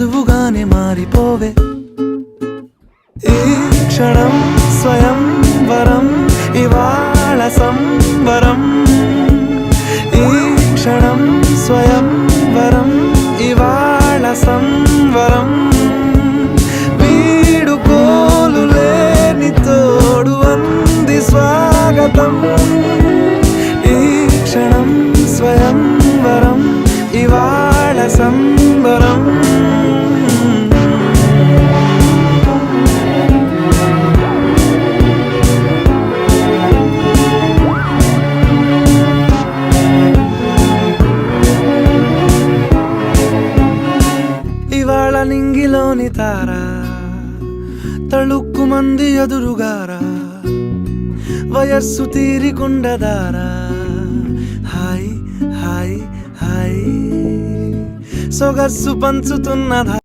నువ్వుగానే మారిపోవే ఈ క్షణం స్వయం వరం ఇవాళ సంబరం ఈ క్షణం స్వయం వరం ఇవాళ సంవరం వీడుకోలు లేని తోడు అంది స్వాగతం ఈ క్షణం స్వయం వరం ఇవాళ సంబరం ఇవాళ నింగిలోని తారా తళుక్కు మంది ఎదురుగారా వయస్సు తీరికుండదారా హాయ్ హాయ్ హాయ్ సొగస్సు పంచుతున్నదా